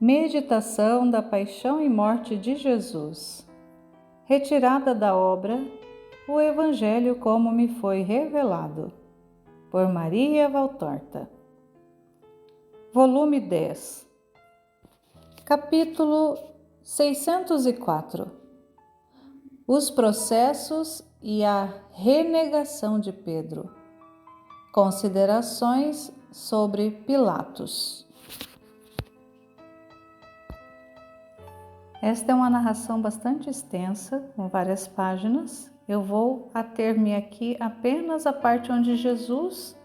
Meditação da Paixão e Morte de Jesus. Retirada da obra O Evangelho como me foi revelado, por Maria Valtorta. Volume 10. Capítulo 604. Os processos e a renegação de Pedro. Considerações sobre Pilatos. Esta é uma narração bastante extensa, com várias páginas. Eu vou ater-me aqui apenas a parte onde Jesus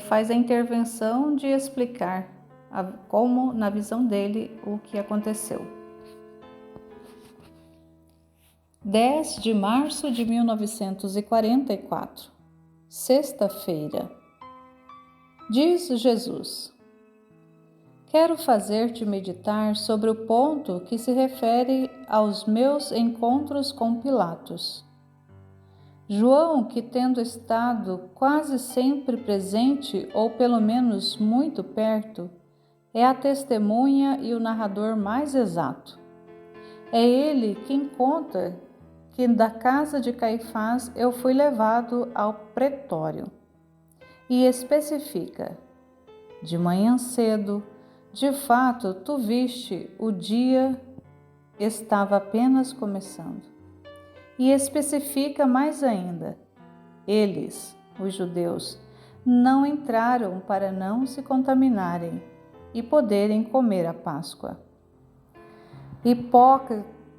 faz a intervenção de explicar como, na visão dele, o que aconteceu. 10 de março de 1944, sexta-feira. Diz Jesus: quero fazer-te meditar sobre o ponto que se refere aos meus encontros com Pilatos. João, que tendo estado quase sempre presente, ou pelo menos muito perto, é a testemunha e o narrador mais exato. É ele quem conta que da casa de Caifás eu fui levado ao pretório. E especifica: de manhã cedo, de fato, tu viste, o dia estava apenas começando. E especifica mais ainda: eles, os judeus, não entraram para não se contaminarem e poderem comer a Páscoa.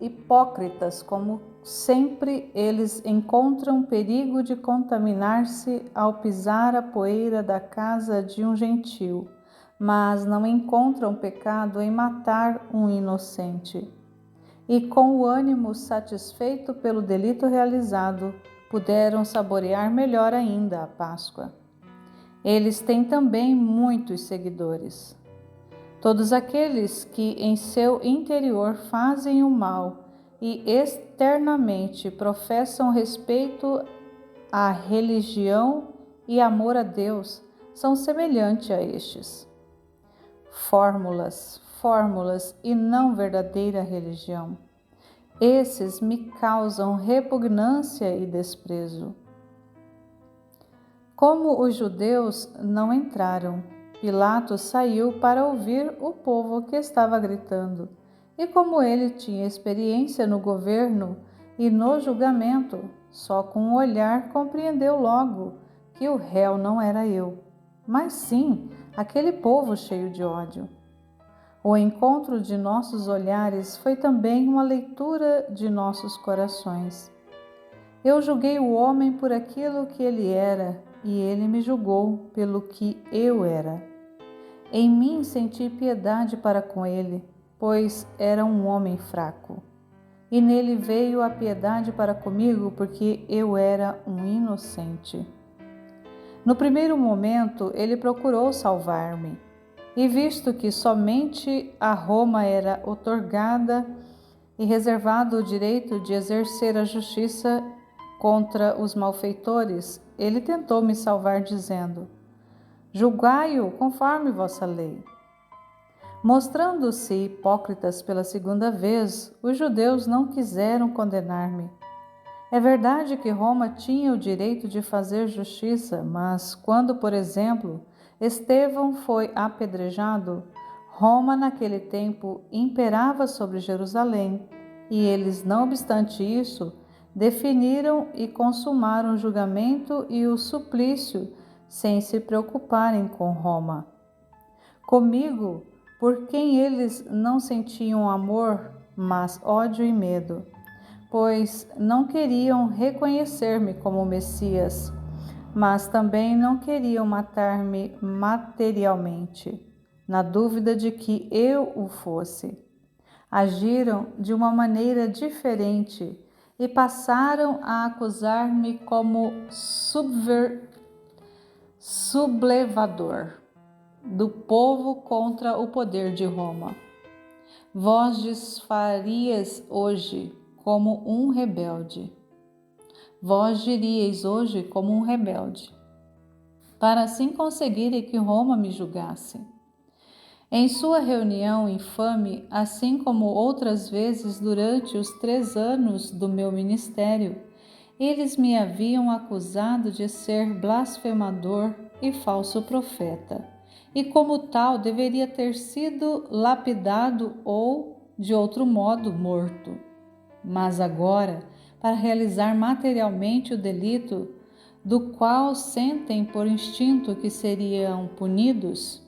Hipócritas, como sempre, eles encontram perigo de contaminar-se ao pisar a poeira da casa de um gentil, mas não encontram pecado em matar um inocente. E com o ânimo satisfeito pelo delito realizado, puderam saborear melhor ainda a Páscoa. Eles têm também muitos seguidores. Todos aqueles que em seu interior fazem o mal e externamente professam respeito à religião e amor a Deus são semelhantes a estes. Fórmulas e não verdadeira religião. Esses me causam repugnância e desprezo. Como os judeus não entraram, Pilatos saiu para ouvir o povo que estava gritando, e como ele tinha experiência no governo e no julgamento, só com um olhar compreendeu logo que o réu não era eu, mas sim aquele povo cheio de ódio. O encontro de nossos olhares foi também uma leitura de nossos corações. Eu julguei o homem por aquilo que ele era, e ele me julgou pelo que eu era. Em mim senti piedade para com ele, pois era um homem fraco. E nele veio a piedade para comigo, porque eu era um inocente. No primeiro momento, ele procurou salvar-me. E visto que somente a Roma era outorgada e reservado o direito de exercer a justiça contra os malfeitores, ele tentou me salvar dizendo: julgai-o conforme vossa lei. Mostrando-se hipócritas pela segunda vez, os judeus não quiseram condenar-me. É verdade que Roma tinha o direito de fazer justiça, mas quando, por exemplo, Estevão foi apedrejado, Roma naquele tempo imperava sobre Jerusalém, e eles, não obstante isso, definiram e consumaram o julgamento e o suplício sem se preocuparem com Roma. Comigo, por quem eles não sentiam amor, mas ódio e medo, pois não queriam reconhecer-me como Messias, mas também não queriam matar-me materialmente, na dúvida de que eu o fosse. Agiram de uma maneira diferente e passaram a acusar-me como sublevador do povo contra o poder de Roma. Vós desfarias hoje como um rebelde. Vós diríeis hoje como um rebelde, para assim conseguirem que Roma me julgasse. Em sua reunião infame, assim como outras vezes durante os 3 anos do meu ministério, eles me haviam acusado de ser blasfemador e falso profeta, e como tal deveria ter sido lapidado ou, de outro modo, morto. Mas agora, para realizar materialmente o delito, do qual sentem por instinto que seriam punidos,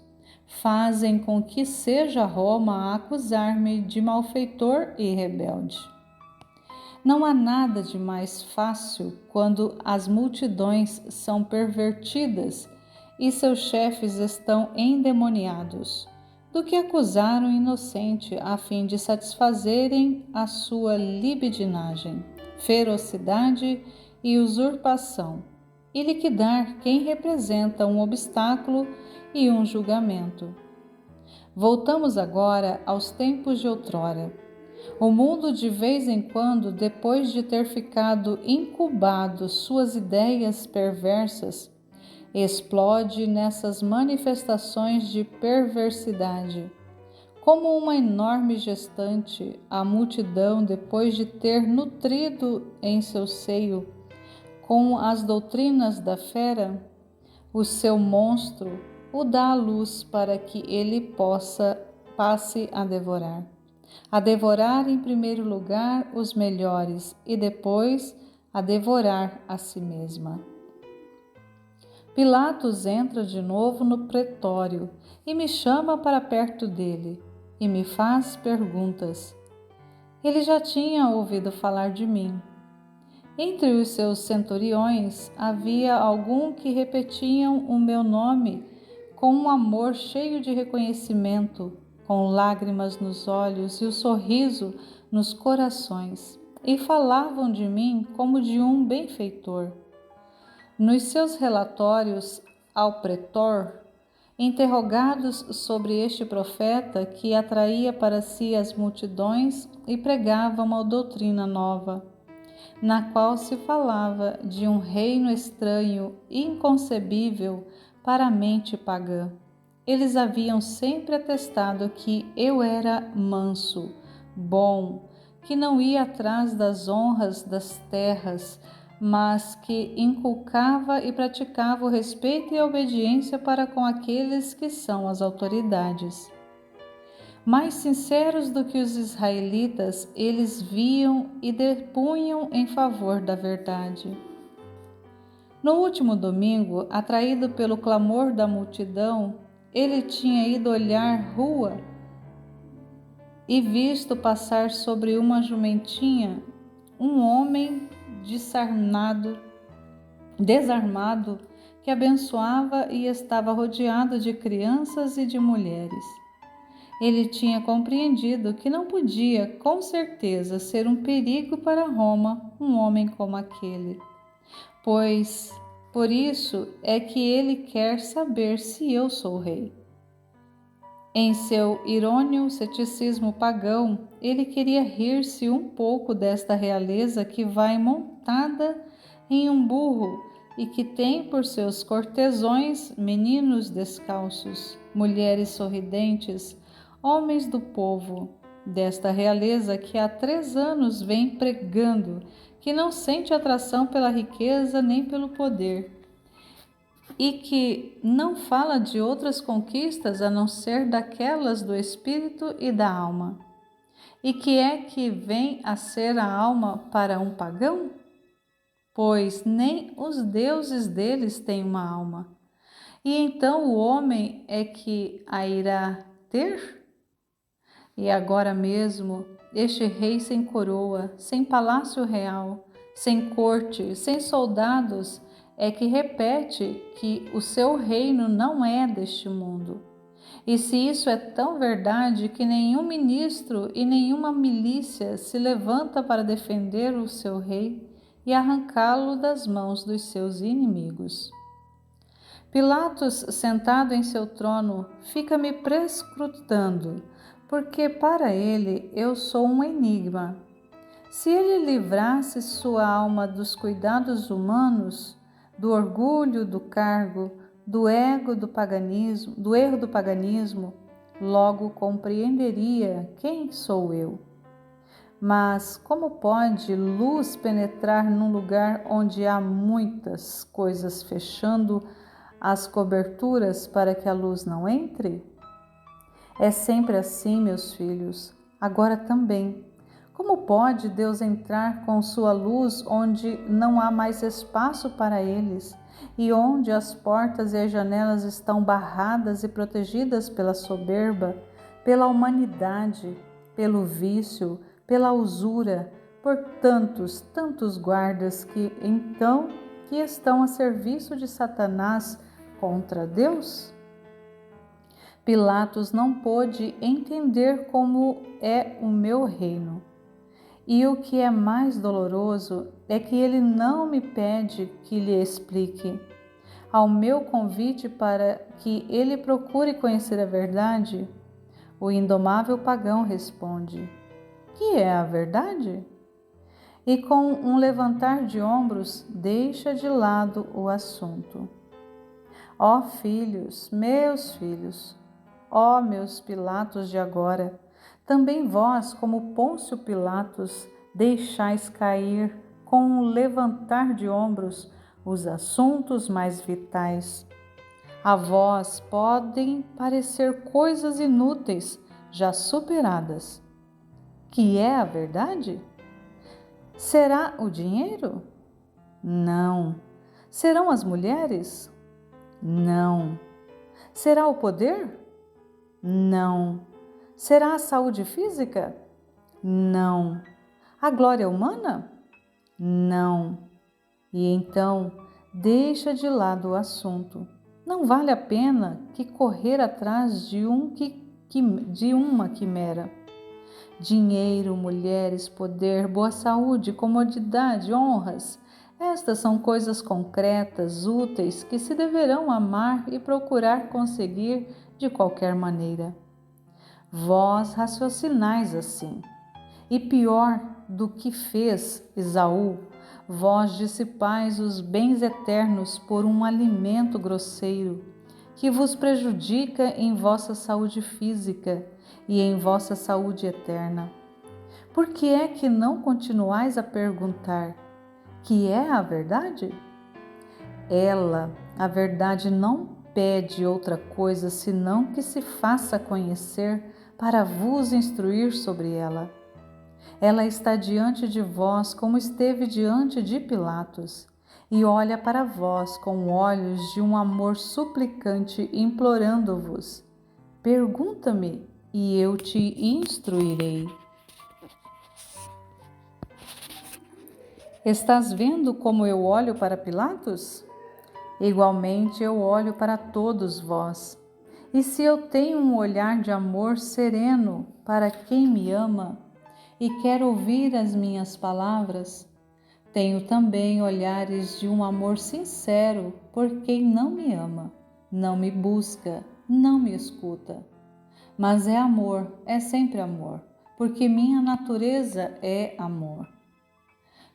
fazem com que seja Roma a acusar-me de malfeitor e rebelde. Não há nada de mais fácil quando as multidões são pervertidas e seus chefes estão endemoniados, do que acusar um inocente a fim de satisfazerem a sua libidinagem, ferocidade e usurpação, e liquidar quem representa um obstáculo e um julgamento. Voltamos agora aos tempos de outrora. O mundo, de vez em quando, depois de ter ficado incubado suas ideias perversas, explode nessas manifestações de perversidade. Como uma enorme gestante, a multidão, depois de ter nutrido em seu seio com as doutrinas da fera, o seu monstro o dá à luz para que ele passe a devorar. A devorar em primeiro lugar os melhores e depois a devorar a si mesma. Pilatos entra de novo no pretório e me chama para perto dele e me faz perguntas. Ele já tinha ouvido falar de mim. Entre os seus centuriões havia algum que repetiam o meu nome com um amor cheio de reconhecimento, com lágrimas nos olhos e o sorriso nos corações, e falavam de mim como de um benfeitor. Nos seus relatórios ao pretor, interrogados sobre este profeta que atraía para si as multidões e pregava uma doutrina nova, na qual se falava de um reino estranho e inconcebível para a mente pagã. Eles haviam sempre atestado que eu era manso, bom, que não ia atrás das honras das terras, mas que inculcava e praticava o respeito e a obediência para com aqueles que são as autoridades. Mais sinceros do que os israelitas, eles viam e depunham em favor da verdade. No último domingo, atraído pelo clamor da multidão, ele tinha ido olhar rua e visto passar sobre uma jumentinha um homem desarmado, que abençoava e estava rodeado de crianças e de mulheres. Ele tinha compreendido que não podia, com certeza, ser um perigo para Roma um homem como aquele, pois por isso é que ele quer saber se eu sou rei. Em seu irônio ceticismo pagão, ele queria rir-se um pouco desta realeza que vai montada em um burro e que tem por seus cortesões meninos descalços, mulheres sorridentes, homens do povo, desta realeza que há 3 anos vem pregando que não sente atração pela riqueza nem pelo poder, e que não fala de outras conquistas a não ser daquelas do espírito e da alma. E que é que vem a ser a alma para um pagão? Pois nem os deuses deles têm uma alma. E então o homem é que a irá ter? E agora mesmo, este rei sem coroa, sem palácio real, sem corte, sem soldados, é que repete que o seu reino não é deste mundo. E se isso é tão verdade que nenhum ministro e nenhuma milícia se levanta para defender o seu rei e arrancá-lo das mãos dos seus inimigos. Pilatos, sentado em seu trono, fica me prescrutando, porque para ele eu sou um enigma. Se ele livrasse sua alma dos cuidados humanos, do orgulho do cargo, do erro do paganismo, logo compreenderia quem sou eu. Mas como pode luz penetrar num lugar onde há muitas coisas fechando as coberturas para que a luz não entre? É sempre assim, meus filhos, agora também. Como pode Deus entrar com sua luz onde não há mais espaço para eles e onde as portas e as janelas estão barradas e protegidas pela soberba, pela humanidade, pelo vício, pela usura, por tantos guardas que estão a serviço de Satanás contra Deus? Pilatos não pôde entender como é o meu reino. E o que é mais doloroso é que ele não me pede que lhe explique. Ao meu convite para que ele procure conhecer a verdade, o indomável pagão responde: que é a verdade? E com um levantar de ombros, deixa de lado o assunto. Ó filhos, meus filhos, ó meus Pilatos de agora, também vós, como Pôncio Pilatos, deixais cair com um levantar de ombros os assuntos mais vitais. A vós podem parecer coisas inúteis, já superadas. Que é a verdade? Será o dinheiro? Não. Serão as mulheres? Não. Será o poder? Não. Será a saúde física? Não. A glória humana? Não. E então, deixa de lado o assunto. Não vale a pena que correr atrás de uma quimera. Dinheiro, mulheres, poder, boa saúde, comodidade, honras. Estas são coisas concretas, úteis, que se deverão amar e procurar conseguir de qualquer maneira. Vós raciocinais assim. E pior do que fez Esaú, vós dissipais os bens eternos por um alimento grosseiro, que vos prejudica em vossa saúde física e em vossa saúde eterna. Por que é que não continuais a perguntar: que é a verdade? Ela, a verdade, não pede outra coisa senão que se faça conhecer para vos instruir sobre ela. Ela está diante de vós como esteve diante de Pilatos, e olha para vós com olhos de um amor suplicante, implorando-vos: pergunta-me e eu te instruirei. Estás vendo como eu olho para Pilatos? Igualmente eu olho para todos vós. E se eu tenho um olhar de amor sereno para quem me ama e quer ouvir as minhas palavras, tenho também olhares de um amor sincero por quem não me ama, não me busca, não me escuta. Mas é amor, é sempre amor, porque minha natureza é amor.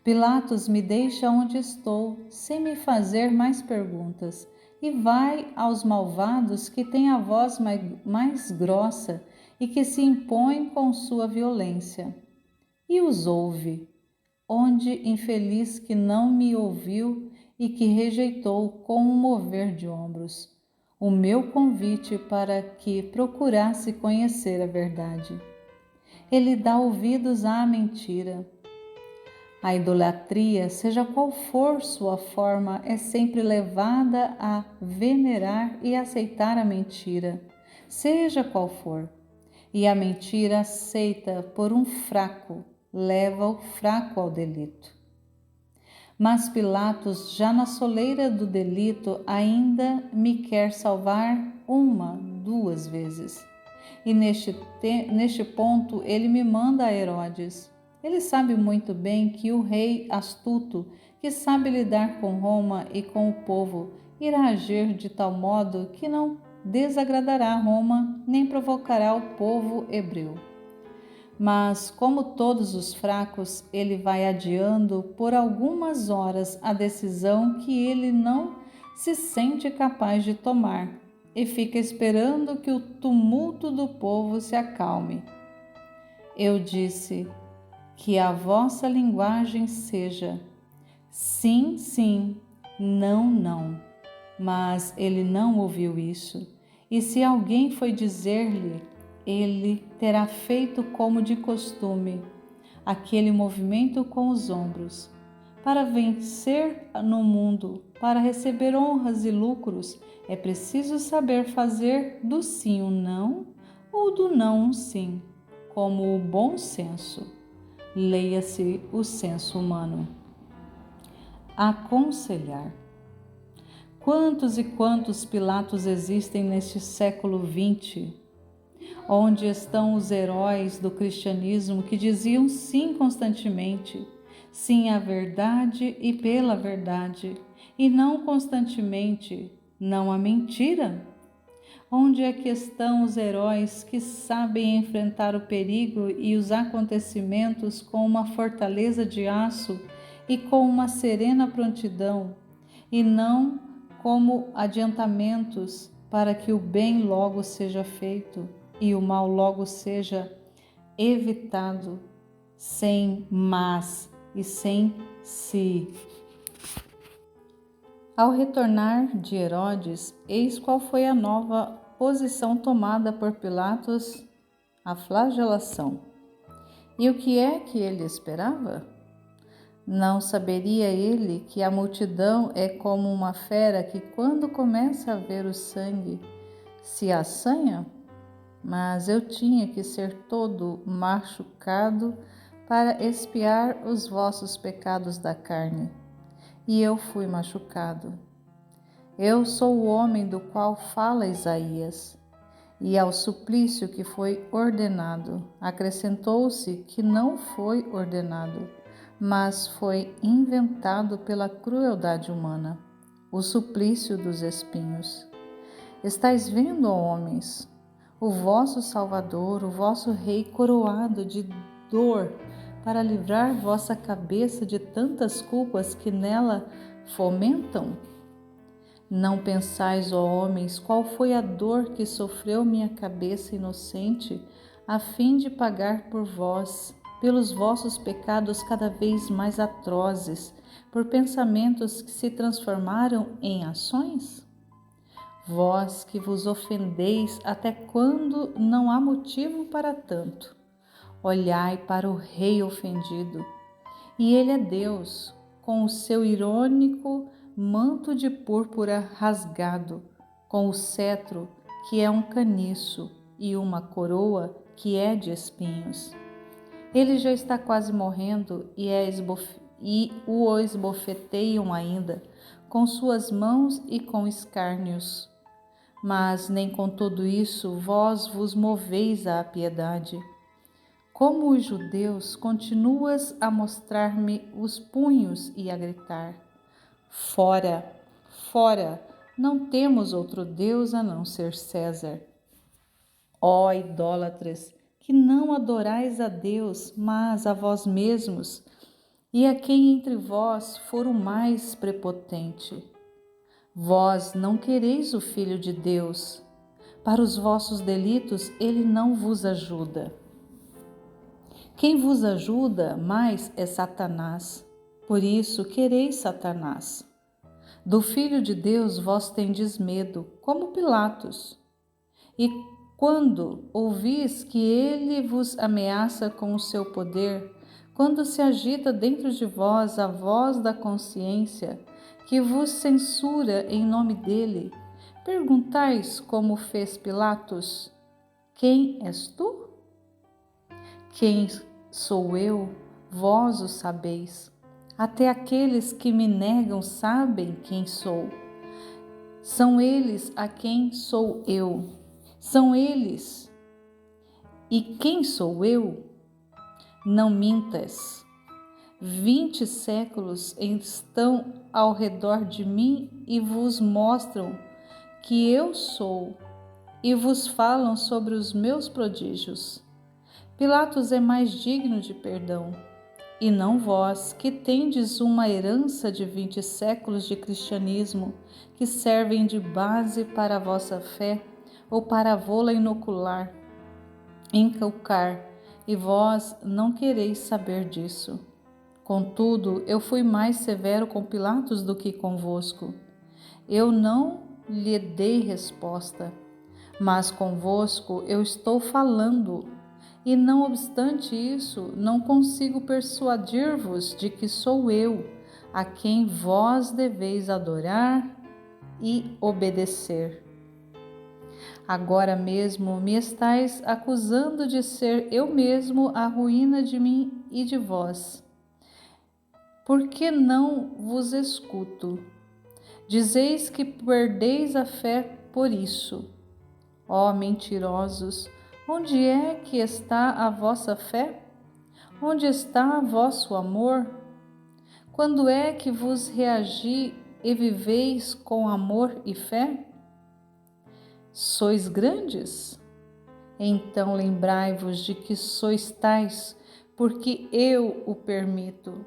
Pilatos me deixa onde estou, sem me fazer mais perguntas, e vai aos malvados que têm a voz mais grossa e que se impõem com sua violência. E os ouve, onde infeliz que não me ouviu e que rejeitou com um mover de ombros o meu convite para que procurasse conhecer a verdade. Ele dá ouvidos à mentira. A idolatria, seja qual for sua forma, é sempre levada a venerar e aceitar a mentira, seja qual for. E a mentira aceita por um fraco leva o fraco ao delito. Mas Pilatos, já na soleira do delito, ainda me quer salvar 2 vezes. E neste ponto ele me manda a Herodes. Ele sabe muito bem que o rei astuto, que sabe lidar com Roma e com o povo, irá agir de tal modo que não desagradará Roma nem provocará o povo hebreu. Mas, como todos os fracos, ele vai adiando por algumas horas a decisão que ele não se sente capaz de tomar e fica esperando que o tumulto do povo se acalme. Eu disse: que a vossa linguagem seja sim, sim, não, não. Mas ele não ouviu isso. E se alguém foi dizer-lhe, ele terá feito como de costume, aquele movimento com os ombros. Para vencer no mundo, para receber honras e lucros, é preciso saber fazer do sim um não ou do não um sim, como o bom senso. Leia-se o senso humano. Aconselhar. Quantos e quantos Pilatos existem neste século XX? Onde estão os heróis do cristianismo que diziam sim constantemente, sim à verdade e pela verdade, e não constantemente, não à mentira? Onde é que estão os heróis que sabem enfrentar o perigo e os acontecimentos com uma fortaleza de aço e com uma serena prontidão, e não como adiantamentos para que o bem logo seja feito e o mal logo seja evitado, sem mas e sem se? Ao retornar de Herodes, eis qual foi a nova posição tomada por Pilatos: a flagelação. E o que é que ele esperava? Não saberia ele que a multidão é como uma fera que, quando começa a ver o sangue, se assanha? Mas eu tinha que ser todo machucado para expiar os vossos pecados da carne. E eu fui machucado. Eu sou o homem do qual fala Isaías. E ao suplício que foi ordenado, acrescentou-se que não foi ordenado, mas foi inventado pela crueldade humana, o suplício dos espinhos. Estais vendo, ó homens, o vosso Salvador, o vosso Rei coroado de dor, para livrar vossa cabeça de tantas culpas que nela fomentam? Não pensais, ó homens, qual foi a dor que sofreu minha cabeça inocente, a fim de pagar por vós, pelos vossos pecados cada vez mais atrozes, por pensamentos que se transformaram em ações? Vós que vos ofendeis até quando não há motivo para tanto, olhai para o Rei ofendido, e ele é Deus, com o seu irônico manto de púrpura rasgado, com o cetro que é um caniço e uma coroa que é de espinhos. Ele já está quase morrendo e o esbofeteiam ainda com suas mãos e com escárnios. Mas nem com tudo isso vós vos moveis à piedade. Como os judeus, continuas a mostrar-me os punhos e a gritar: fora, fora, não temos outro Deus a não ser César. Ó idólatras, que não adorais a Deus, mas a vós mesmos, e a quem entre vós for o mais prepotente. Vós não quereis o Filho de Deus. Para os vossos delitos ele não vos ajuda. Quem vos ajuda mais é Satanás. Por isso quereis Satanás. Do Filho de Deus vós tendes medo, como Pilatos. E quando ouvis que ele vos ameaça com o seu poder, quando se agita dentro de vós a voz da consciência, que vos censura em nome dele, perguntais como fez Pilatos: quem és tu? Quem sou eu? Vós o sabeis. Até aqueles que me negam sabem quem sou. São eles a quem sou eu. São eles. E quem sou eu? Não mintas. 20 séculos estão ao redor de mim e vos mostram que eu sou, e vos falam sobre os meus prodígios. Pilatos é mais digno de perdão. e não vós, que tendes uma herança de 20 séculos de cristianismo, que servem de base para a vossa fé, ou para vô-la inocular, inculcar, e vós não quereis saber disso. Contudo, eu fui mais severo com Pilatos do que convosco. Eu não lhe dei resposta, mas convosco eu estou falando, e não obstante isso, não consigo persuadir-vos de que sou eu, a quem vós deveis adorar e obedecer. Agora mesmo me estáis acusando de ser eu mesmo a ruína de mim e de vós. Por que não vos escuto? Dizeis que perdeis a fé por isso. Ó mentirosos, onde é que está a vossa fé? Onde está vosso amor? Quando é que vos reagi e viveis com amor e fé? Sois grandes? Então lembrai-vos de que sois tais, porque eu o permito.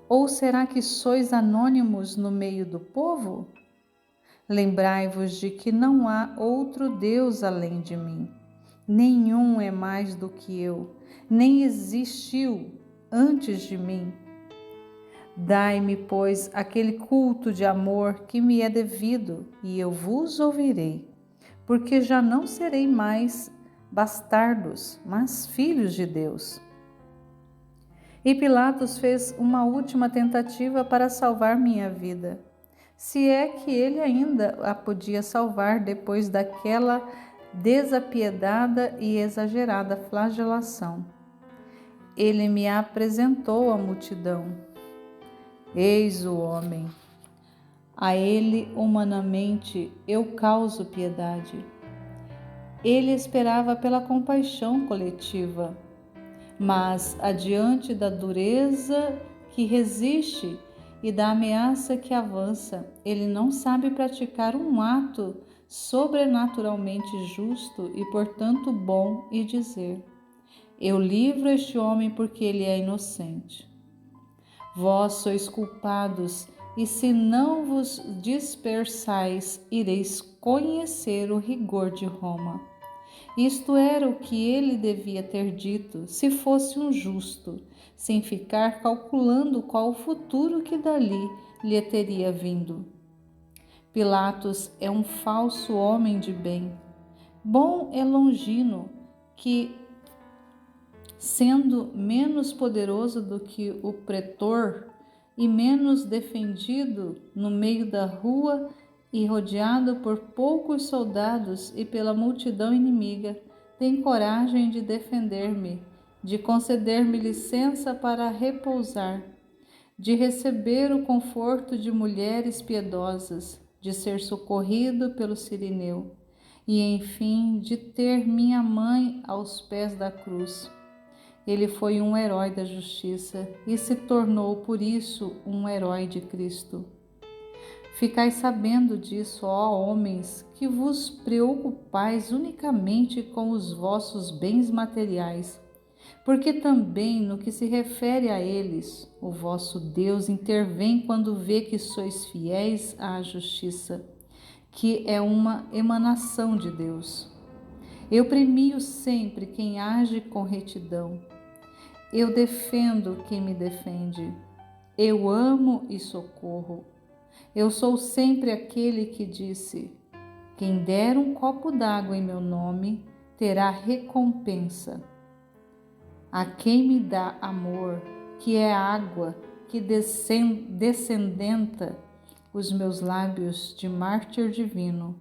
Ou será que sois anônimos no meio do povo? Lembrai-vos de que não há outro Deus além de mim. Nenhum é mais do que eu, nem existiu antes de mim. Dai-me, pois, aquele culto de amor que me é devido, e eu vos ouvirei, porque já não serei mais bastardos, mas filhos de Deus. E Pilatos fez uma última tentativa para salvar minha vida, se é que ele ainda a podia salvar depois daquela desapiedada e exagerada flagelação. Ele me apresentou à multidão. Eis o homem. A ele, humanamente, eu causo piedade. Ele esperava pela compaixão coletiva, mas, adiante da dureza que resiste e da ameaça que avança, ele não sabe praticar um ato sobrenaturalmente justo e, portanto, bom, e dizer: eu livro este homem porque ele é inocente. Vós sois culpados, e se não vos dispersais, ireis conhecer o rigor de Roma. Isto era o que ele devia ter dito, se fosse um justo, sem ficar calculando qual o futuro que dali lhe teria vindo. Pilatos é um falso homem de bem. Bom é Longino, que, sendo menos poderoso do que o pretor e menos defendido no meio da rua e rodeado por poucos soldados e pela multidão inimiga, tem coragem de defender-me, de conceder-me licença para repousar, de receber o conforto de mulheres piedosas, de ser socorrido pelo Cirineu e, enfim, de ter minha mãe aos pés da cruz. Ele foi um herói da justiça e se tornou, por isso, um herói de Cristo. Ficai sabendo disso, ó homens, que vos preocupais unicamente com os vossos bens materiais, porque também no que se refere a eles, o vosso Deus intervém quando vê que sois fiéis à justiça, que é uma emanação de Deus. Eu premio sempre quem age com retidão. Eu defendo quem me defende. Eu amo e socorro. Eu sou sempre aquele que disse: quem der um copo d'água em meu nome terá recompensa. A quem me dá amor, que é água que descendenta os meus lábios de mártir divino,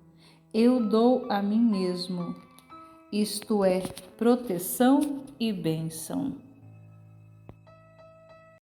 eu dou a mim mesmo, isto é, proteção e bênção.